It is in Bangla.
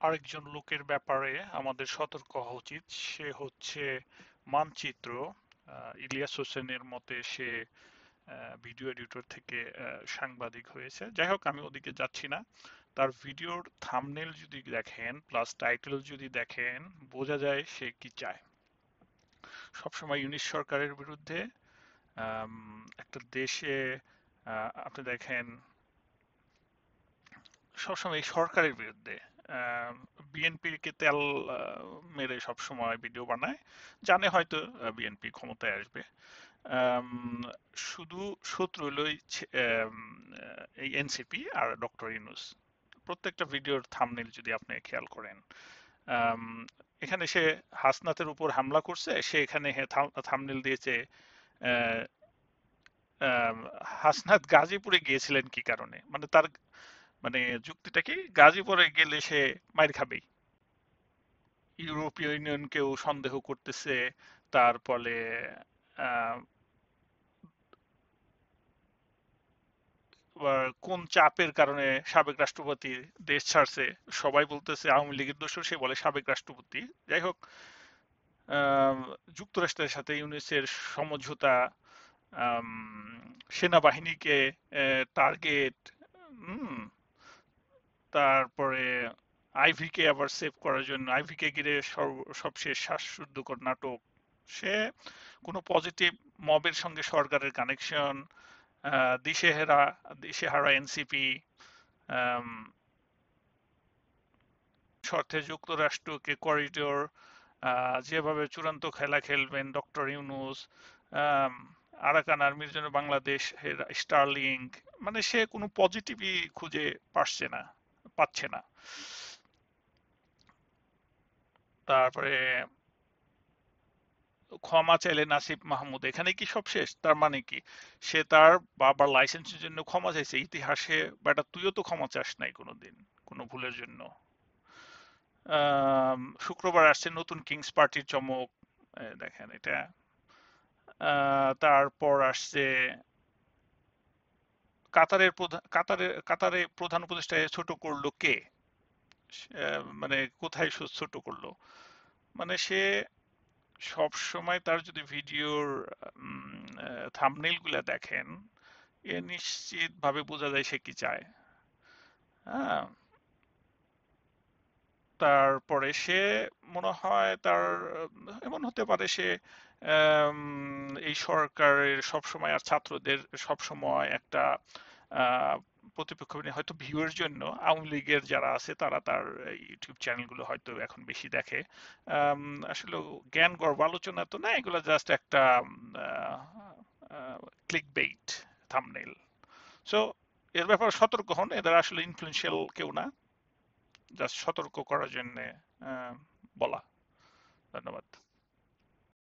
আরেকজন লোকের ব্যাপারে আমাদের সতর্ক হওয়া উচিত। সে হচ্ছে মানচিত্র। ইলিয়াস হোসেনের মতে সে ভিডিও এডিটর থেকে সাংবাদিক হয়েছে। যাই হোক, আমি ওদিকে যাচ্ছি না। তার ভিডিওর থাম্বনেল যদি দেখেন প্লাস টাইটেল যদি দেখেন, বোঝা যায় সে কি চায়। সবসময় ইউনিশ সরকারের বিরুদ্ধে। আম, একটা দেশে আপনি দেখেন সবসময় এই সরকারের বিরুদ্ধে। বিএনপির কে তেল মেরে সবসময় ভিডিও বানায়, জানে হয়তো বিএনপি ক্ষমতায় আসবে। আম, শুধু শত্রু হলো এই এনসিপি আর ডক্টর ইউনূস। প্রত্যেকটা ভিডিওর থাম্বনেল যদি আপনি খেয়াল করেন, আম, এখানে সে হাসনাতের উপর হামলা করছে, সে এখানে থাম্বনেল দিয়েছে আহ, আম, হাসনাত গাজীপুরে গিয়েছিলেন কি কারণে। মানে তার মানে যুক্তিটা কি, গাজীপুরে গেলে সে মাইর খাবেই। ইউরোপীয় ইউনিয়নকেও সন্দেহ করতেছে। তারপরে আহ, কোন চাপের কারণে সাবেক রাষ্ট্রপতি দেশ ছাড়ছে, সবাই বলতেছে আওয়ামী লীগের দোষর, সে বলে সাবেক রাষ্ট্রপতি। যাই হোক, আহ, যুক্তরাষ্ট্রের সাথে ইউনিসের সমঝোতা, আম, সেনাবাহিনীকে টার্গেট, তারপরে আইভিকে আবার সেভ করার জন্য আইভিকে ঘিরে সবশেষ শ্বাসরুদ্ধকর নাটক। সে কোনো পজিটিভ মবের সঙ্গে সরকারের কানেকশন, দিশেহারা দিশেহারা এনসিপি, শর্তে যুক্তরাষ্ট্রকে করিডোর, যেভাবে চূড়ান্ত খেলা খেলবেন ডক্টর ইউনূস, আম, আরাকান আর্মির জন্য বাংলাদেশ স্টার্লিং। মানে সে কোনো পজিটিভই খুঁজে পাচ্ছে না। তারপরে ক্ষমা চাইলে নাসিব মাহমুদ, এখানে কি সব শেষ? তার মানে কি, সে তার বাবার লাইসেন্সের জন্য ক্ষমা চাইছে ইতিহাসে? বেটা, তুইও তো ক্ষমা চাস নাই কোনোদিন কোনো ভুলের জন্য। শুক্রবার আসছে নতুন কিংস পার্টির চমক, দেখেন এটা। তারপর আসছে কাতারে প্রধান উপদেষ্টায় ছোট করলো কে? মানে কোথায় ছোট করলো? মানে সে সব সময় তার যদি ভিডিওর থাম্বনেল গুলা দেখেন, এ নিশ্চিত ভাবে বোঝা যায় সে কি চায়। হ্যাঁ। তারপরে সে মনে হয় তার এমন হতে পারে সে এই সরকারের সবসময় আর ছাত্রদের সবসময় একটা আহ, প্রতিপক্ষ নিয়ে হয়তো ভিউয়ের জন্য আওয়ামী লীগের যারা আছে তারা তার ইউটিউব চ্যানেলগুলো হয়তো এখন বেশি দেখে। আসলে জ্ঞান গর্ব আলোচনা তো না, এগুলো জাস্ট একটা ক্লিক বেইট থাম্বনেল। সো এর ব্যাপারে সতর্ক হন, এদের আসলে ইনফ্লুয়েন্সিয়াল কেউ না, জাস্ট সতর্ক করার জন্য বলা। ধন্যবাদ।